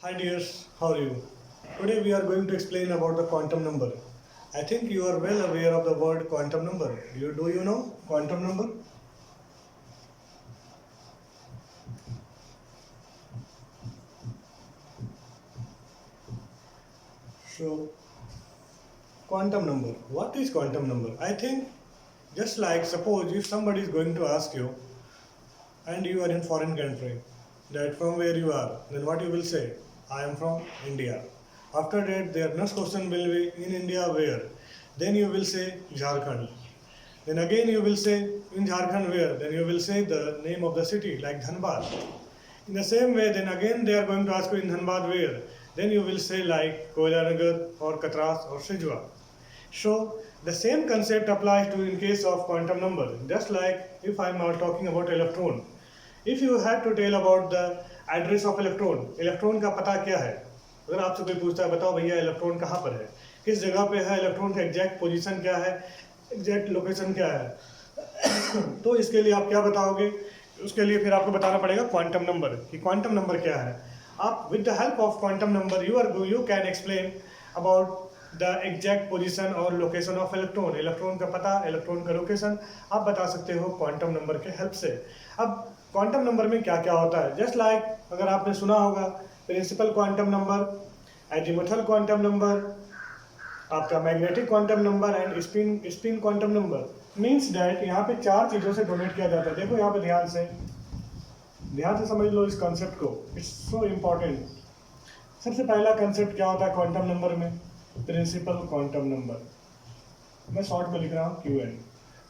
Hi dears, how are you? Today we are going to explain about the quantum number. I think you are well aware of the word quantum number. Do you know quantum number? So quantum number. What is quantum number? I think just like suppose if somebody is going to ask you and you are in foreign country that from where you are, then what you will say? I am from India. After that their next question will be in India where? Then you will say Jharkhand. Then again you will say in Jharkhand where? Then you will say the name of the city like Dhanbad. In the same way, then again they are going to ask you in Dhanbad where? Then you will say like Koilanagar or Katras or Shijwa. So the same concept applies to in case of quantum number. Just like if I am now talking about electron. If you had to tell about the address of electron, electron का पता क्या है? अगर आपसे कोई पूछता है बताओ भैया इलेक्ट्रॉन कहाँ पर है, किस जगह पे है, इलेक्ट्रॉन का एग्जैक्ट पोजीशन क्या है, एग्जैक्ट लोकेशन क्या है, तो इसके लिए आप क्या बताओगे? उसके लिए फिर आपको बताना पड़ेगा क्वांटम नंबर कि क्वांटम नंबर क्या है. आप with the help of quantum number you can explain about the exact position और लोकेशन ऑफ इलेक्ट्रॉन. इलेक्ट्रॉन का पता, इलेक्ट्रॉन का लोकेशन आप बता सकते हो क्वांटम नंबर के हेल्प से. अब क्वांटम नंबर में क्या क्या होता है? जस्ट लाइक अगर आपने सुना होगा principal quantum number, azimuthal quantum number, आपका magnetic quantum number and spin quantum number. Means that यहाँ पे चार चीज़ों से डोनेट किया जाता है. देखो यहाँ पे ध्यान से समझ लो इस कॉन्सेप्ट को. It's so important. सबसे पहला कॉन्सेप्ट क्या होता है क्वांटम नंबर में? Principal quantum number. मैं शॉर्ट में लिख रहा हूँ QN.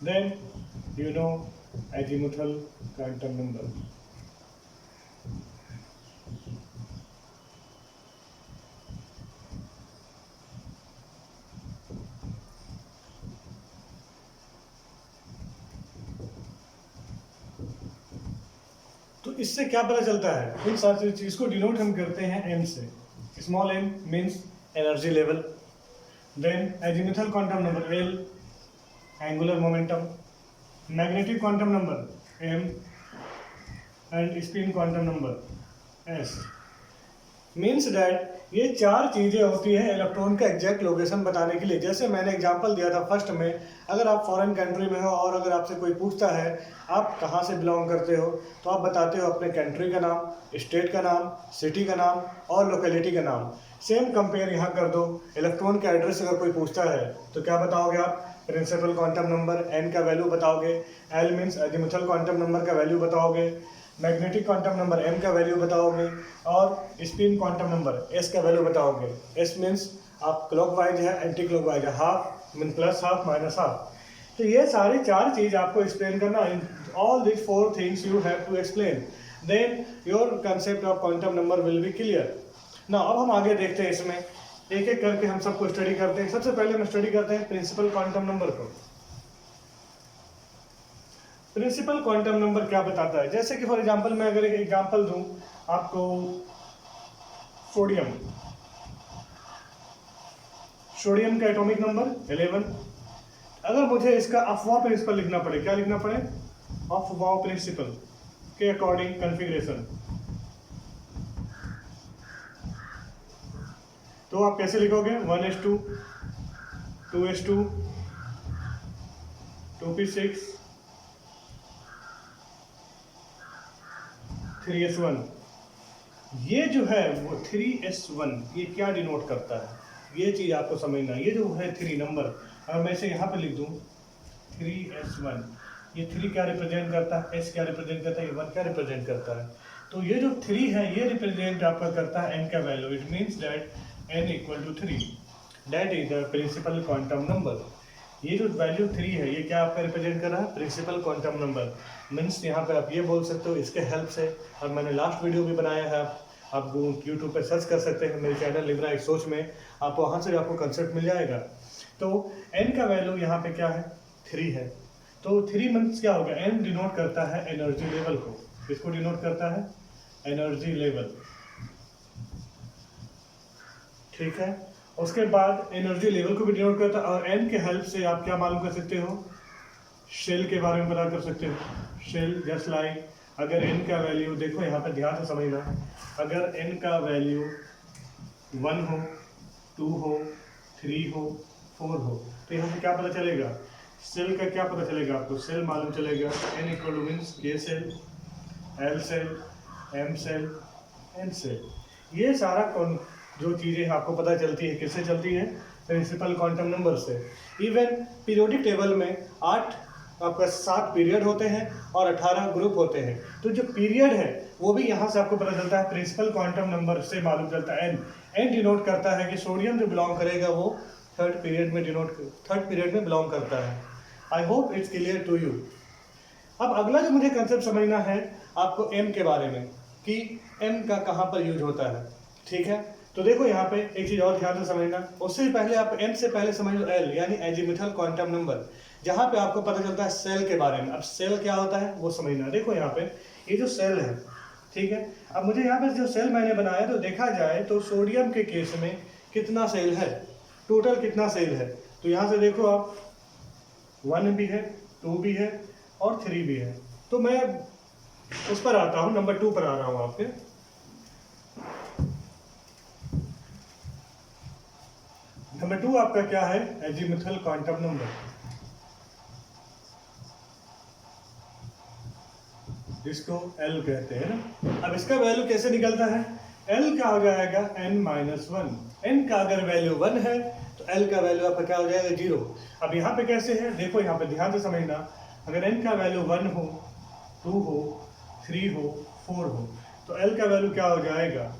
Then you know azimuthal quantum number. तो इससे क्या पता चलता है? इन सारी चीज को डिनोट हम करते हैं M से. Small m means energy level. Then azimuthal quantum number L, angular momentum. Magnetic quantum number M and spin quantum number S. Means that ये चार चीज़ें होती हैं इलेक्ट्रॉन का एग्जैक्ट लोकेशन बताने के लिए. जैसे मैंने एग्जांपल दिया था फर्स्ट में, अगर आप फॉरेन कंट्री में हो और अगर आपसे कोई पूछता है आप कहाँ से बिलोंग करते हो, तो आप बताते हो अपने कंट्री का नाम, स्टेट का नाम, सिटी का नाम और लोकेलिटी का नाम. सेम कंपेयर यहाँ कर दो. इलेक्ट्रॉन का एड्रेस अगर कोई पूछता है तो क्या बताओगे आप? प्रिंसिपल क्वांटम नंबर N का वैल्यू बताओगे. L means azimuthal quantum number का वैल्यू बताओगे. मैग्नेटिक क्वांटम नंबर M का वैल्यू बताओगे और स्पिन क्वांटम नंबर S का वैल्यू बताओगे. S मीन्स आप क्लॉकवाइज है, एंटी क्लॉकवाइज है, half mean plus half minus half. तो ये सारी चार चीज़ आपको एक्सप्लेन करना. In all this four things you have to explain. Then your concept of quantum number will be clear. ना अब हम आगे देखते हैं, इसमें एक एक करके हम सबको स्टडी करते हैं. सबसे पहले हम स्टडी करते हैं प्रिंसिपल क्वांटम नंबर को. प्रिंसिपल क्वांटम नंबर क्या बताता है? जैसे कि फॉर एग्जांपल मैं अगर एक एग्जांपल दूं आपको, सोडियम का एटॉमिक नंबर 11. अगर मुझे इसका अफवाह प्रिंसिपल लिखना पड़े, क्या लिखना पड़े? अफवाह प्रिंसिपल के अकॉर्डिंग कॉन्फ़िगरेशन. तो आप कैसे लिखोगे? 1s2, 2s2, 2p6, 3s1. ये जो है वो 3s1 ये क्या डिनोट करता है? ये चीज़ आपको समझना. ये जो है 3 नंबर, अगर मैं इसे यहाँ पे लिख दूँ 3s1, ये 3 क्या रिप्रेजेंट करता है? S क्या रिप्रेजेंट करता है? ये 1 क्या रिप्रेजेंट करता है? तो ये जो 3 है ये रिप्रेजेंट आपका करता है N का value. It means that N equal to 3. That is the principal quantum number. ये जो वैल्यू 3 है ये क्या आपका रिप्रेजेंट कर रहा है? Principal quantum number. मीन्स यहाँ पे आप ये बोल सकते हो इसके हेल्प से, और मैंने लास्ट वीडियो भी बनाया है, आप यूट्यूब पर सर्च कर सकते हैं मेरे चैनल लिब्रा एक सोच में, आप वहाँ से आपको कंसेप्ट मिल जाएगा. तो N का वैल्यू यहाँ पे क्या है? 3 है. तो 3 मीन्स क्या होगा? N डिनोट करता है एनर्जी लेवल को. किसको डिनोट करता है? Energy level. ठीक है. उसके बाद एनर्जी लेवल को भी डिनोट करता है. और N के हेल्प से आप क्या मालूम कर सकते हो? शेल के बारे में पता कर सकते हो. शेल जस्ट लाइक अगर n का वैल्यू देखो यहाँ पे ध्यान से समझना, अगर n का वैल्यू 1 हो, 2 हो, 3 हो, 4 हो, तो यहाँ से क्या पता चलेगा, सेल का क्या पता चलेगा आपको, सेल मालूम चलेगा, n equal to means k cell, l cell, m cell, n cell. ये सारा जो चीज़ें आपको पता चलती है किससे चलती है, प्रिंसिपल क्वांटम नंबर से। इवन पीरियोडिक टेबल में 8 आपका 7 पीरियड होते हैं और 18 ग्रुप होते हैं, तो जो पीरियड है वो भी यहाँ से आपको पता चलता है, प्रिंसिपल क्वांटम नंबर से मालूम चलता है। एन डिनोट करता है कि सोडियम जो बिलोंग करेगा वो थर्ड पीरियड में बिलोंग करता है। I hope it's clear to you. अब अगला जो मुझे कंसेप्ट समझना है आपको एम के बारे में, कि एम का कहाँ पर यूज होता है, ठीक है। तो देखो यहाँ पे एक चीज़ और ध्यान से समझना, उससे पहले आप एम से पहले समझ लो एल, यानी एजीमुथल क्वांटम नंबर, जहाँ पे आपको पता चलता है सेल के बारे में। अब सेल क्या होता है वो समझना। देखो यहाँ पे ये जो सेल है, ठीक है, अब मुझे यहाँ पे जो सेल मैंने बनाया तो देखा जाए तो सोडियम के केस में कितना सेल है, टोटल कितना सेल है, तो यहाँ से देखो आप 1 भी है, 2 भी है और 3 भी है। तो मैं उस पर आता हूँ, नंबर 2 पर आ रहा हूँ आपके। नंबर 2 आपका क्या है, एजीमुथल क्वांटम नंबर, जिसको L कहते हैं ना। अब इसका वैल्यू कैसे निकलता है, L का हो जाएगा n-1। n का अगर वैल्यू 1 है तो L का वैल्यू आपका क्या हो जाएगा 0। अब यहाँ पे कैसे है, देखो यहाँ पे ध्यान से समझना, अगर n का वैल्यू 1 हो, 2 हो, 3 हो, 4 हो, तो L का वैल्यू क्या हो जाएगा,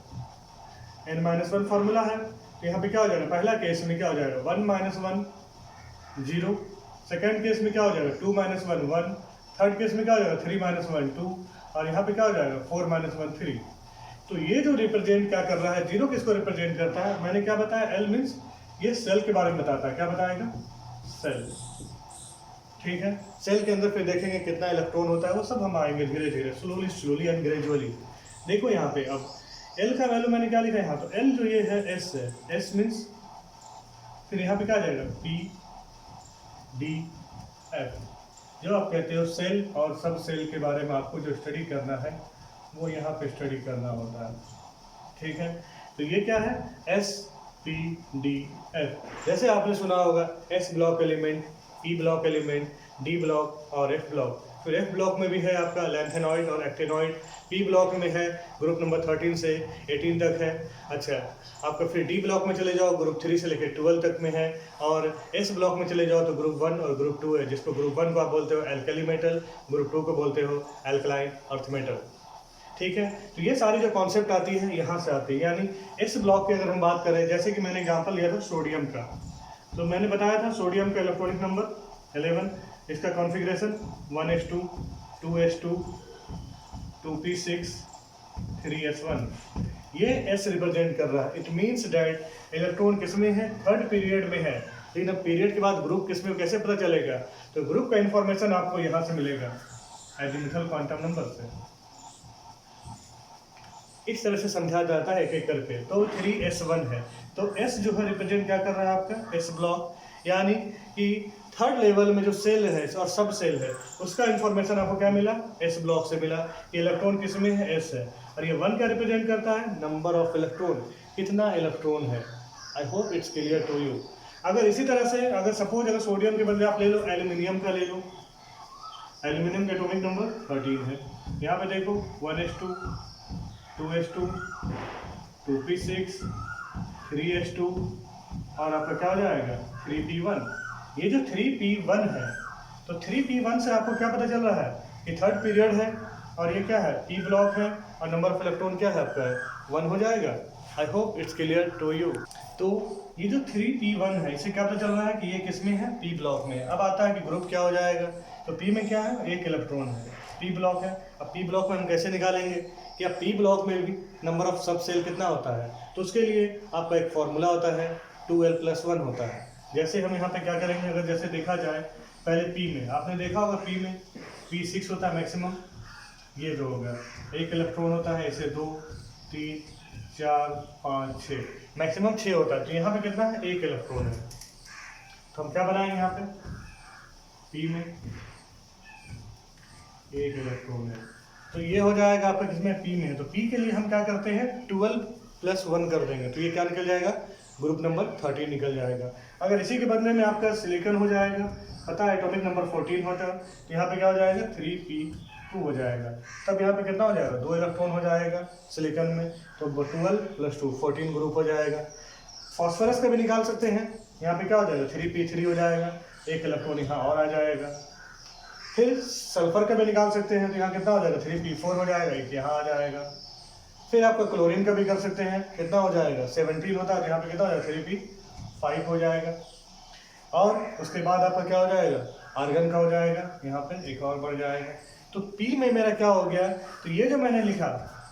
n-1 फॉर्मूला है, तो यहाँ पे क्या हो जाएगा, पहला केस में क्या हो जाएगा 1 - 1 0, सेकेंड केस में क्या हो जाएगा 2 - 1 1, थर्ड केस में क्या हो जाएगा 3 - 1 2, और यहाँ पे क्या हो जाएगा 4 - 1 3। तो ये जो रिप्रेजेंट क्या कर रहा है, जीरो किसको रिप्रेजेंट करता है, मैंने क्या बताया, एल मीन्स ये सेल के बारे में बताता है, क्या बताएगा, सेल, ठीक है। सेल के अंदर फिर देखेंगे कितना इलेक्ट्रॉन होता है, वो सब हम आएंगे धीरे धीरे, स्लोली एंड ग्रेजुअली। देखो यहाँ पे अब एल का वैल्यू मैंने क्या लिखा है यहाँ, तो एल जो ये है एस है, एस मीन्स फिर यहाँ पे क्या आ जाएगा पी डी एफ। जो आप कहते हो सेल और सब सेल के बारे में आपको जो स्टडी करना है वो यहाँ पे स्टडी करना होता है, ठीक है। तो ये क्या है, एस पी डी एफ। जैसे आपने सुना होगा S block element, P block element, D block और एफ ब्लॉक। फिर एफ ब्लॉक में भी है आपका लैंथेनॉइड और एक्टिनॉइड, पी ब्लॉक में है ग्रुप नंबर 13 से 18 तक है। अच्छा, आपका फिर डी ब्लॉक में चले जाओ ग्रुप 3 से लेकर 12 तक में है, और एस ब्लॉक में चले जाओ तो ग्रुप 1 और ग्रुप 2 है, जिसको ग्रुप 1 को आप बोलते हो एल्कली मेटल, ग्रुप 2 को बोलते हो एल्कलाइन अर्थ मेटल, ठीक है। तो ये सारी जो कॉन्सेप्ट आती है यहाँ से आती है। यानी इस ब्लॉक की अगर हम बात करें, जैसे कि मैंने एग्जांपल लिया था सोडियम का, तो मैंने बताया था सोडियम का इलेक्ट्रॉनिक नंबर 11, इसका configuration 1s2 2s2 2p6 3s1। ये s रिप्रेजेंट कर रहा है, इट मीन्स डैट इलेक्ट्रॉन किस में है, थर्ड पीरियड में है। लेकिन अब पीरियड के बाद ग्रुप किस में कैसे पता चलेगा, तो ग्रुप का इंफॉर्मेशन आपको यहाँ से मिलेगा एजीमुथल क्वांटम नंबर से। इस तरह से समझा जाता है एक एक करके। तो 3s1 है, तो s जो है रिप्रेजेंट क्या कर रहा है आपका s ब्लॉक, यानी कि थर्ड लेवल में जो सेल है और सब सेल है उसका इंफॉर्मेशन आपको क्या मिला, s ब्लॉक से मिला। ये इलेक्ट्रॉन किस में है, s है, और ये 1 क्या रिप्रेजेंट करता है, नंबर ऑफ इलेक्ट्रॉन, कितना इलेक्ट्रॉन है। I hope it's clear to you. अगर इसी तरह से अगर सपोज अगर सोडियम के बदले आप ले लो एल्यूमिनियम का ले लो, एल्यूमिनियम का एटॉमिक नंबर 13 है। यहाँ पे देखो 1s2 2s2 2p6 3s2 और आपका क्या हो जाएगा 3p1। ये जो 3p1 है, तो 3p1 से आपको क्या पता चल रहा है कि थर्ड पीरियड है, और ये क्या है p ब्लॉक है, और नंबर ऑफ इलेक्ट्रॉन क्या है आपका है 1 हो जाएगा। I hope it's clear to you. तो ये जो 3p1 है, इसे क्या पता चल रहा है कि ये किस में है, p ब्लॉक में। अब आता है कि ग्रुप क्या हो जाएगा, तो p में क्या है, एक इलेक्ट्रॉन है, p ब्लॉक है। अब p ब्लॉक में हम कैसे निकालेंगे कि अब p ब्लॉक में भी नंबर ऑफ सब सेल कितना होता है, तो उसके लिए आपका एक फॉर्मूला होता है 2l+1 होता है। जैसे हम यहाँ पे क्या करेंगे, अगर जैसे देखा जाए पहले p में, आपने देखा होगा p में p6 होता है मैक्सिमम, ये जो होगा एक इलेक्ट्रॉन होता है, इसे 2 3 4 5 6 मैक्सिमम 6 होता है। तो यहाँ पे कितना है, एक इलेक्ट्रॉन है। तो हम क्या बनाएंगे यहाँ पे, p में एक इलेक्ट्रॉन है, तो ये हो जाएगा आपका किसमें, पी में है। तो पी के लिए हम क्या करते हैं, 12 + 1 कर देंगे, तो ये क्या निकल जाएगा, ग्रुप नंबर 13 निकल जाएगा। अगर इसी के बदले में आपका सिलिकॉन हो जाएगा, पता है एटॉमिक नंबर 14 होता है, तो यहाँ पे क्या हो जाएगा, 3p2 हो जाएगा। तब यहाँ पे कितना हो जाएगा, 2 इलेक्ट्रॉन हो जाएगा सिलिकॉन में, तो 12 + 2 14 ग्रुप हो जाएगा। फॉस्फोरस का भी निकाल सकते हैं, यहाँ पे क्या हो जाएगा, 3p3 हो जाएगा, 1 इलेक्ट्रॉन यहाँ और आ जाएगा। फिर सल्फर का भी निकाल सकते हैं, तो यहाँ कितना हो जाएगा, 3p4 हो जाएगा, 1 यहाँ आ जाएगा। फिर आपका क्लोरीन का भी कर सकते हैं, कितना हो जाएगा, 17 होता है, तो यहाँ पे कितना हो जाएगा, 3p5 हो जाएगा। और उसके बाद आपका क्या हो जाएगा, आर्गन का हो जाएगा, यहाँ पे एक और बढ़ जाएगा। तो पी में मेरा क्या हो गया, तो ये जो मैंने लिखा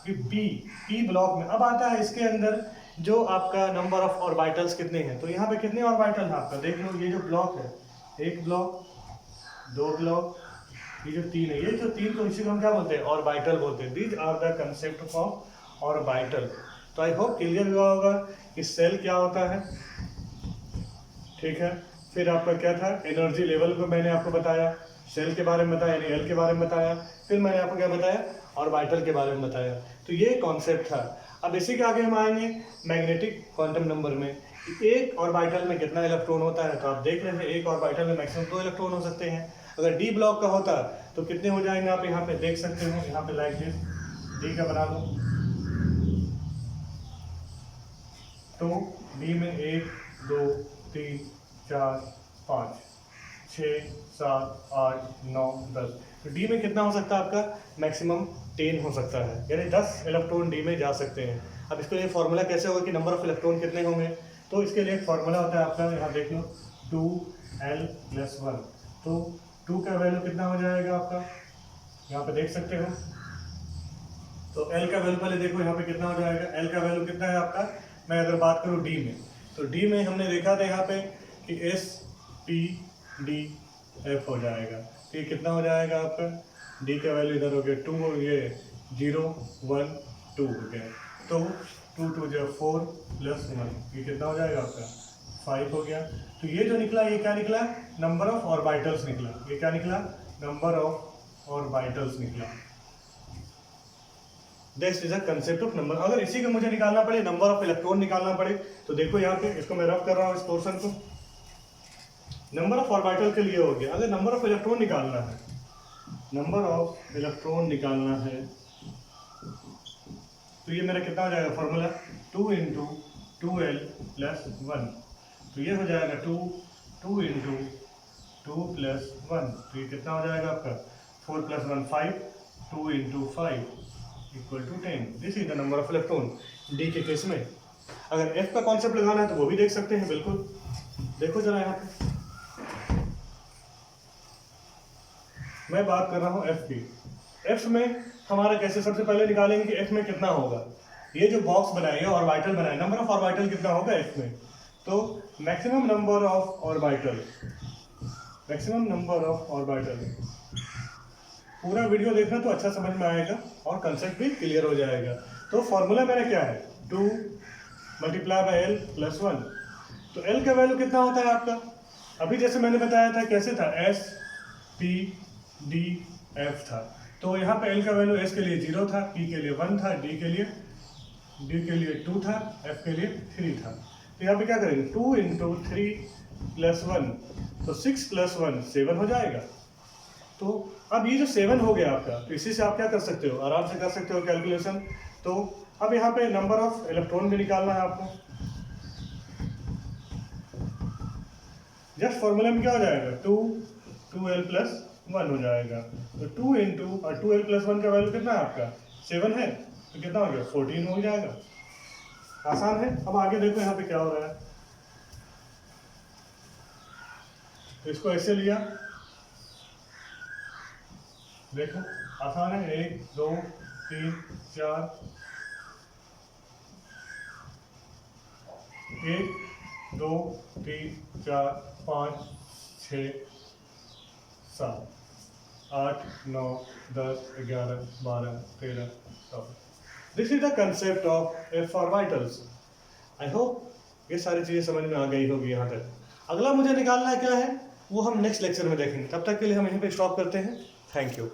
कि पी ब्लॉक में अब आता है, इसके अंदर जो आपका नंबर ऑफ ऑर्बिटल्स कितने हैं, तो यहाँ पे कितने ऑर्बिटल हैं आपका, देख लो, ये जो ब्लॉक है, 1 ब्लॉक, 2 ब्लॉक, ये जो 3 है, ये जो 3 को इसी को हम क्या बोलते हैं, ऑर्बिटल बोलते हैं। These are the concept of orbital. तो आई होप क्लियर हुआ होगा कि सेल क्या होता है, ठीक है। फिर आपका क्या था, एनर्जी लेवल को मैंने आपको बताया, सेल के बारे में बताया, यानी एल के बारे में बताया, फिर मैंने आपको क्या बताया, ऑर्बिटल के बारे में बताया। तो ये कॉन्सेप्ट था। अब इसी के आगे हम आएंगे मैग्नेटिक क्वांटम नंबर में, एक ऑर्बिटल में कितना इलेक्ट्रॉन होता है। तो आप देख रहे हैं, एक ऑर्बिटल में मैक्सिमम 2 इलेक्ट्रॉन हो सकते हैं। अगर डी ब्लॉक का होता तो कितने हो जाएंगे, आप यहाँ पे देख सकते हो, यहाँ पे लाइक दिस, डी का बना लो, तो डी में 1 2 3 4 5 6 7 8 9 10। तो डी में कितना हो सकता है आपका, मैक्सिमम 10 हो सकता है, यानी 10 इलेक्ट्रॉन डी में जा सकते हैं। अब इसके लिए फॉर्मूला कैसे होगा कि नंबर ऑफ इलेक्ट्रॉन कितने होंगे, तो इसके लिए एक फॉर्मूला होता है आपका, यहाँ देख लो, 2l + 1। तो 2 का वैल्यू कितना हो जाएगा आपका, यहाँ पे देख सकते हो। तो l का वैल्यू पहले देखो, यहाँ पे कितना हो जाएगा, l का वैल्यू कितना है आपका, मैं अगर बात करूँ डी में, तो डी में हमने देखा था यहाँ पे कि S P D F हो जाएगा। तो ये कितना हो जाएगा आपका, डी का वैल्यू इधर हो गया 2, हो गया 0 1 2 हो गया। तो 2 2 जो 4 + 1, ये कितना हो जाएगा आपका, 5 हो गया। तो ये जो निकला, ये क्या निकला, नंबर ऑफ ऑर्बिटल्स निकला। ये क्या निकला, नंबर ऑफ ऑर्बिटल्स निकला। This is a concept of number. अगर इसी को मुझे निकालना पड़े, नंबर ऑफ इलेक्ट्रॉन निकालना पड़े, तो देखो यहाँ पे इसको मैं रफ कर रहा हूँ, इस पोर्शन को, नंबर ऑफ ऑर्बिटल के लिए हो गया। अगर नंबर ऑफ इलेक्ट्रॉन निकालना है, नंबर ऑफ इलेक्ट्रॉन निकालना है, तो ये मेरा कितना हो जाएगा फॉर्मूला, 2 × 2l + 1। तो ये हो जाएगा 2 × 2 + 1। तो ये कितना हो जाएगा आपका, 4 + 1 5, 2 × 5 = 10। This is the number of electron D के केस में। अगर एफ का कॉन्सेप्ट लगाना है तो वो भी देख सकते हैं, बिल्कुल। देखो जरा यहाँ पे मैं बात कर रहा हूँ एफ की। एफ में हमारा कैसे, सबसे पहले निकालेंगे कि एफ में कितना होगा। ये जो बॉक्स बनाया, ऑर्बिटल बनाया, नंबर ऑफ ऑर्बिटल कितना होगा एफ में, तो maximum number of orbital, maximum number of orbital. पूरा वीडियो देखना तो अच्छा समझ में आएगा और कंसेप्ट भी क्लियर हो जाएगा। तो फॉर्मूला मेरा क्या है, 2 × l + 1। तो l का वैल्यू कितना होता है आपका, अभी जैसे मैंने बताया था कैसे था, S P D F था। तो यहाँ पे l का वैल्यू S के लिए 0 था, P के लिए 1 था, D के लिए 2 था, F के लिए 3 था। तो यहाँ पे क्या करेंगे, 2 × 3 + 1, तो 6 + 1 7 हो जाएगा। तो अब ये जो 7 हो गया आपका, तो इसी से आप क्या कर सकते हो, आराम से कर सकते हो कैलकुलेशन। तो अब यहाँ पे नंबर ऑफ इलेक्ट्रॉन भी निकालना है आपको। जस्ट फॉर्मूला में क्या हो जाएगा, 2l + 1 हो जाएगा। तो 2 × 2l + 1 का वैल्यू कितना है आपका, 7 है, तो कितना हो गया, 14 हो जाएगा। आसान है। अब आगे देखो यहाँ पे क्या हो रहा है, तो इसको ऐसे लिया, देखो आसान है, 1 2 3 4, 1 2 3 4 5 6 7 8 9 10 11 12 13 14। This is the concept of F orbitals. I hope ये सारी चीज़ें समझ में आ गई होगी यहाँ तक। अगला मुझे निकालना क्या है वो हम नेक्स्ट लेक्चर में देखेंगे। तब तक के लिए हम यहीं पे स्टॉप करते हैं। Thank you.